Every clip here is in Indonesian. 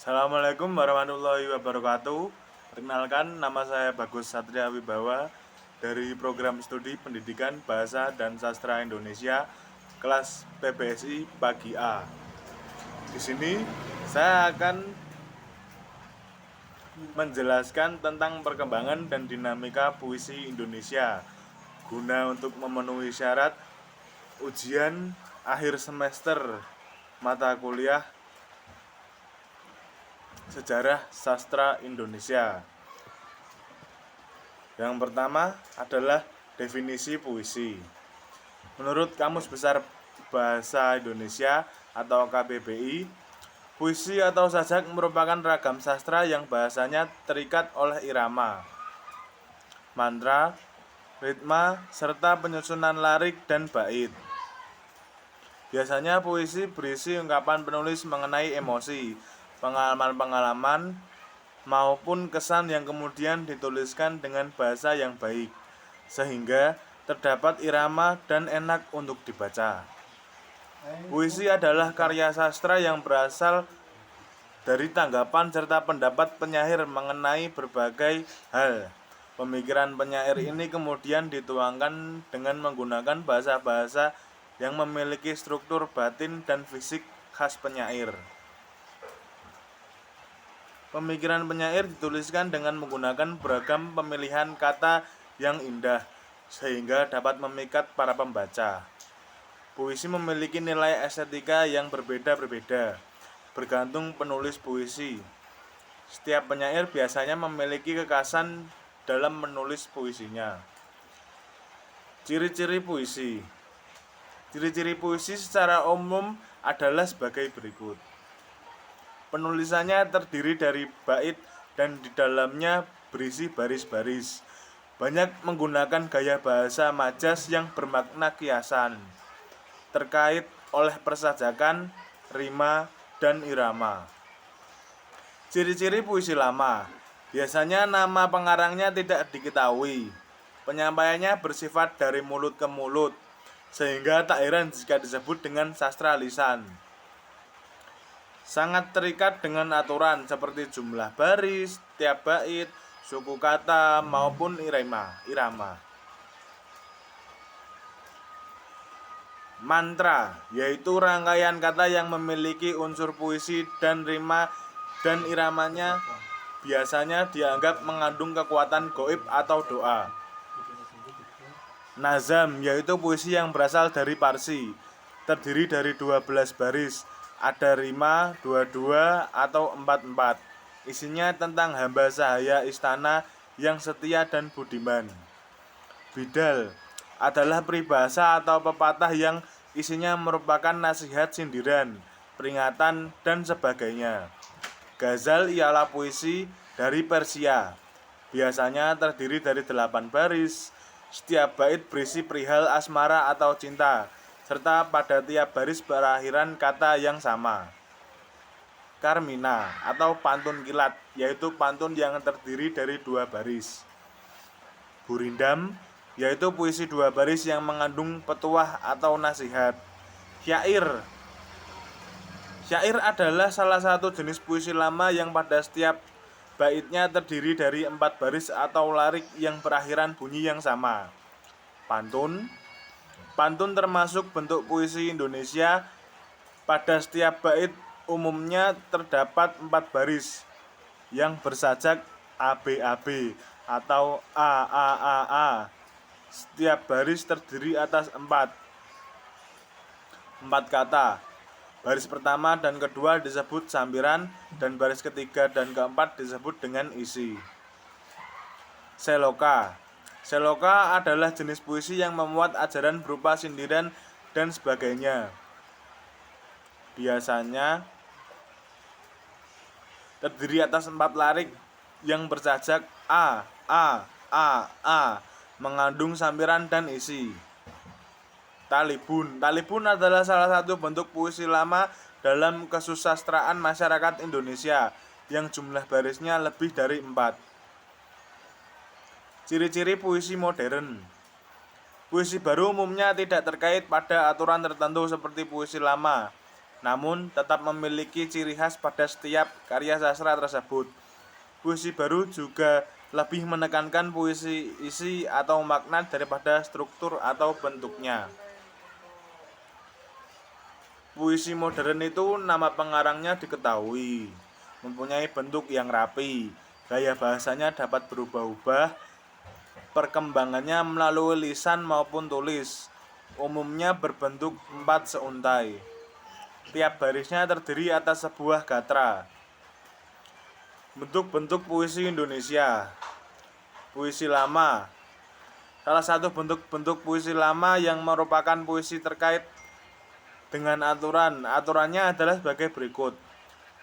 Assalamualaikum warahmatullahi wabarakatuh. Perkenalkan, nama saya Bagus Satria Wibawa dari Program Studi Pendidikan Bahasa dan Sastra Indonesia kelas PBSI Pagi A. Di sini saya akan menjelaskan tentang perkembangan dan dinamika puisi Indonesia guna untuk memenuhi syarat ujian akhir semester mata kuliah Sejarah Sastra Indonesia. Yang pertama adalah definisi puisi. Menurut Kamus Besar Bahasa Indonesia atau KBBI, puisi atau sajak merupakan ragam sastra yang bahasanya terikat oleh irama, mantra, ritma, serta penyusunan larik dan bait. Biasanya puisi berisi ungkapan penulis mengenai emosi, pengalaman-pengalaman, maupun kesan yang kemudian dituliskan dengan bahasa yang baik, sehingga terdapat irama dan enak untuk dibaca. Puisi adalah karya sastra yang berasal dari tanggapan serta pendapat penyair mengenai berbagai hal. Pemikiran penyair ini kemudian dituangkan dengan menggunakan bahasa-bahasa yang memiliki struktur batin dan fisik khas penyair. Pemikiran penyair dituliskan dengan menggunakan beragam pemilihan kata yang indah, sehingga dapat memikat para pembaca. Puisi memiliki nilai estetika yang berbeda-beda, bergantung penulis puisi. Setiap penyair biasanya memiliki kekhasan dalam menulis puisinya. Ciri-ciri puisi. Ciri-ciri puisi secara umum adalah sebagai berikut. Penulisannya terdiri dari bait dan di dalamnya berisi baris-baris. Banyak menggunakan gaya bahasa majas yang bermakna kiasan, terkait oleh persajakan, rima, dan irama. Ciri-ciri puisi lama. Biasanya nama pengarangnya tidak diketahui. Penyampaiannya bersifat dari mulut ke mulut, sehingga tak heran jika disebut dengan sastra lisan. Sangat terikat dengan aturan seperti jumlah baris, tiap bait, suku kata, maupun irama. Mantra, yaitu rangkaian kata yang memiliki unsur puisi dan rima dan iramanya biasanya dianggap mengandung kekuatan gaib atau doa. Nazam, yaitu puisi yang berasal dari Parsi, terdiri dari 12 baris, ada rima, 22 atau 44. Isinya tentang hamba sahaya istana yang setia dan budiman. Bidal adalah peribahasa atau pepatah yang isinya merupakan nasihat, sindiran, peringatan, dan sebagainya. Ghazal ialah puisi dari Persia. Biasanya terdiri dari 8 baris. Setiap bait berisi perihal asmara atau cinta, serta pada tiap baris berakhiran kata yang sama. Karmina atau pantun kilat, yaitu pantun yang terdiri dari 2 baris. Burindam, yaitu puisi 2 baris yang mengandung petuah atau nasihat. Syair adalah salah satu jenis puisi lama yang pada setiap baitnya terdiri dari 4 baris atau larik yang berakhiran bunyi yang sama. Pantun termasuk bentuk puisi Indonesia. Pada setiap bait umumnya terdapat 4 baris yang bersajak ABAB atau AAAA. Setiap baris terdiri atas 4 kata. Baris pertama dan kedua disebut sambiran, dan baris ketiga dan keempat disebut dengan isi. Seloka adalah jenis puisi yang memuat ajaran berupa sindiran dan sebagainya. Biasanya terdiri atas 4 larik yang bersajak A, mengandung sambiran dan isi. Talibun adalah salah satu bentuk puisi lama dalam kesusastraan masyarakat Indonesia yang jumlah barisnya lebih dari 4. Ciri-ciri puisi modern. Puisi baru umumnya tidak terkait pada aturan tertentu seperti puisi lama. namun tetap memiliki ciri khas pada setiap karya sastra tersebut. Puisi baru juga lebih menekankan puisi isi atau makna daripada struktur atau bentuknya. Puisi modern itu nama pengarangnya diketahui, mempunyai bentuk yang rapi, gaya bahasanya dapat berubah-ubah, perkembangannya melalui lisan maupun tulis, umumnya berbentuk 4 seuntai. Tiap barisnya terdiri atas sebuah gatra. Bentuk-bentuk puisi Indonesia. Puisi lama. Salah satu bentuk-bentuk puisi lama yang merupakan puisi terkait dengan aturannya adalah sebagai berikut: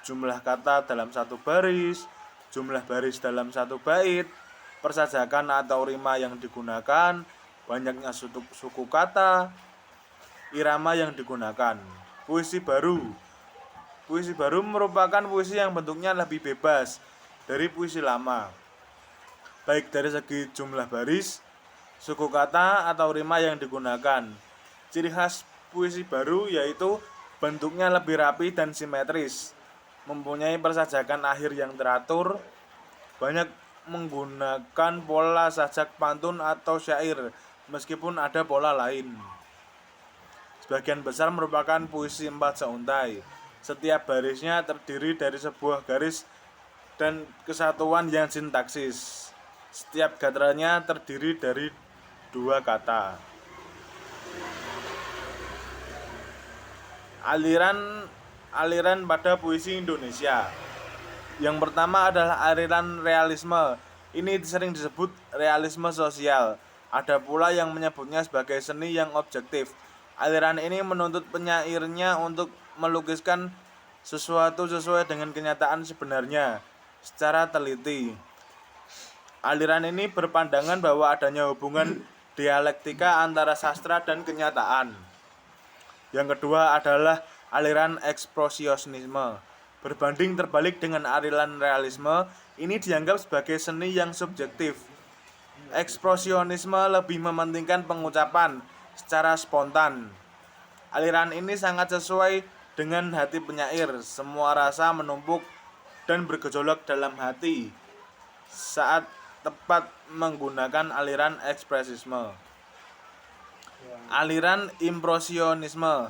jumlah kata dalam satu baris, jumlah baris dalam satu bait, persajakan atau rima yang digunakan, banyaknya suku kata, irama yang digunakan. Puisi baru merupakan puisi yang bentuknya lebih bebas dari puisi lama, baik dari segi jumlah baris, suku kata, atau rima yang digunakan. Ciri khas puisi baru yaitu bentuknya lebih rapi dan simetris, mempunyai persajakan akhir yang teratur, banyak menggunakan pola sajak pantun atau syair, meskipun ada pola lain. Sebagian besar merupakan puisi 4 seuntai. Setiap barisnya terdiri dari sebuah garis dan kesatuan yang sintaksis. Setiap gatranya terdiri dari 2 kata. Aliran pada puisi Indonesia. Yang pertama adalah aliran realisme. Ini sering disebut realisme sosial. Ada pula yang menyebutnya sebagai seni yang objektif. Aliran ini menuntut penyairnya untuk melukiskan sesuatu sesuai dengan kenyataan sebenarnya secara teliti. Aliran ini berpandangan bahwa adanya hubungan dialektika antara sastra dan kenyataan. Yang kedua adalah aliran ekspresionisme. Berbanding terbalik dengan aliran realisme, ini dianggap sebagai seni yang subjektif. Ekspresionisme lebih mementingkan pengucapan secara spontan. Aliran ini sangat sesuai dengan hati penyair. Semua rasa menumpuk dan bergejolak dalam hati saat tepat menggunakan aliran ekspresisme. Aliran impresionisme.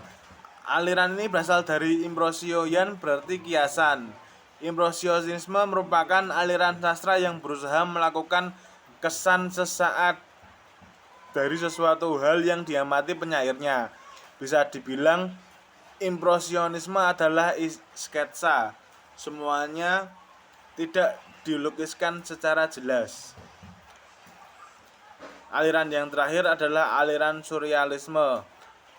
Aliran ini berasal dari impresioyan, berarti kiasan. Impresionisme merupakan aliran sastra yang berusaha melakukan kesan sesaat dari sesuatu hal yang diamati penyairnya. Bisa dibilang impresionisme adalah sketsa. Semuanya tidak dilukiskan secara jelas. Aliran yang terakhir adalah aliran surrealisme.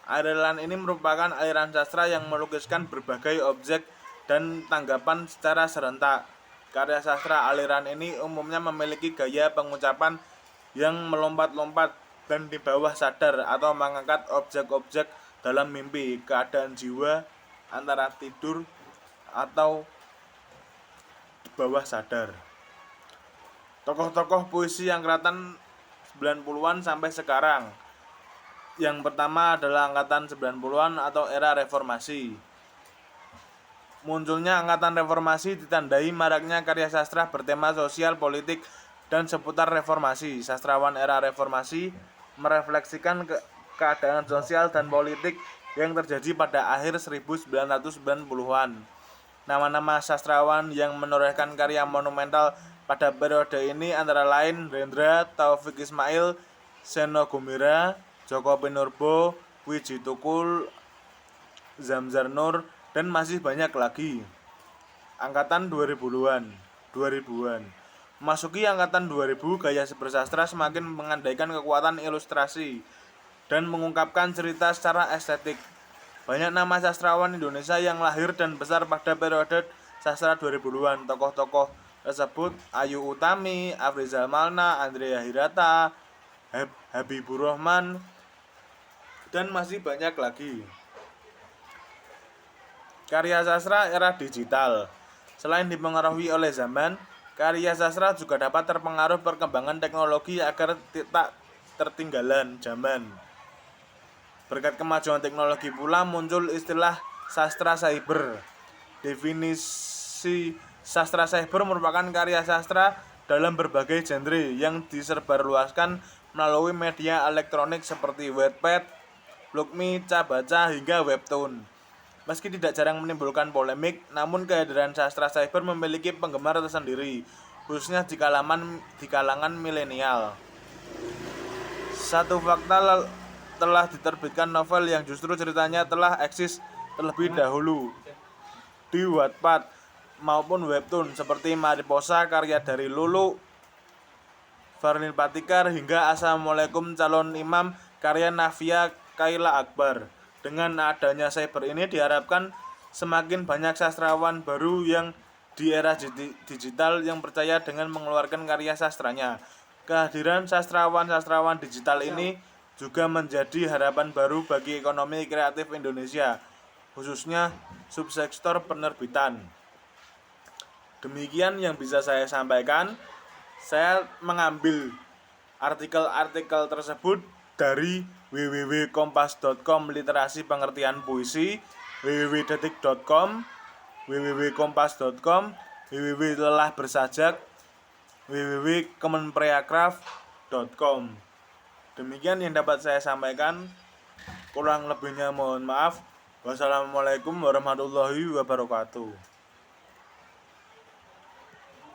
Aliran ini merupakan aliran sastra yang melukiskan berbagai objek dan tanggapan secara serentak. Karya sastra aliran ini umumnya memiliki gaya pengucapan yang melompat-lompat dan di bawah sadar atau mengangkat objek-objek dalam mimpi, keadaan jiwa antara tidur atau di bawah sadar. Tokoh-tokoh puisi angkatan 90-an sampai sekarang. Yang pertama adalah angkatan 90-an atau era reformasi. Munculnya angkatan reformasi ditandai maraknya karya sastra bertema sosial, politik, dan seputar reformasi. Sastrawan era reformasi merefleksikan keadaan sosial dan politik yang terjadi pada akhir 1990-an. Nama-nama sastrawan yang menorehkan karya monumental pada periode ini antara lain Rendra, Taufik Ismail, Seno Gumira, Joko Pinurbo, Wiji Tukul, Zamzar Nur, dan masih banyak lagi. Angkatan 2000-an. Memasuki angkatan 2000, gaya bersastra semakin mengandaikan kekuatan ilustrasi dan mengungkapkan cerita secara estetik. Banyak nama sastrawan Indonesia yang lahir dan besar pada periode sastra 2000-an. Tokoh-tokoh tersebut Ayu Utami, Afrizal Malna, Andrea Hirata, Habibur Rahman, dan masih banyak lagi. Karya sastra era digital. Selain dipengaruhi oleh zaman, karya sastra juga dapat terpengaruh perkembangan teknologi agar tak tertinggalan zaman. Berkat kemajuan teknologi pula muncul istilah sastra cyber. Definisi sastra cyber merupakan karya sastra dalam berbagai genre yang disebarluaskan melalui media elektronik seperti Wattpad, Blogme, Cabaca, hingga Webtoon. Meski tidak jarang menimbulkan polemik, namun kehadiran sastra cyber memiliki penggemar tersendiri, khususnya di kalangan milenial. Satu fakta telah diterbitkan novel yang justru ceritanya telah eksis terlebih dahulu di Wattpad maupun Webtoon seperti Mariposa karya dari Lulu Farlin Patikar hingga Assalamualaikum Calon Imam karya Navia Kaila Akbar. Dengan adanya cyber ini diharapkan semakin banyak sastrawan baru yang di era digital yang percaya dengan mengeluarkan karya sastranya. Kehadiran sastrawan-sastrawan digital ini juga menjadi harapan baru bagi ekonomi kreatif Indonesia, khususnya subsektor penerbitan. Demikian yang bisa saya sampaikan. Saya mengambil artikel-artikel tersebut dari www.kompas.com literasi pengertian puisi, www.detik.com, www.kompas.com, www.lelahbersajak, www.kemenpreakraf.com. Demikian yang dapat saya sampaikan. Kurang lebihnya mohon maaf. Wassalamualaikum warahmatullahi wabarakatuh.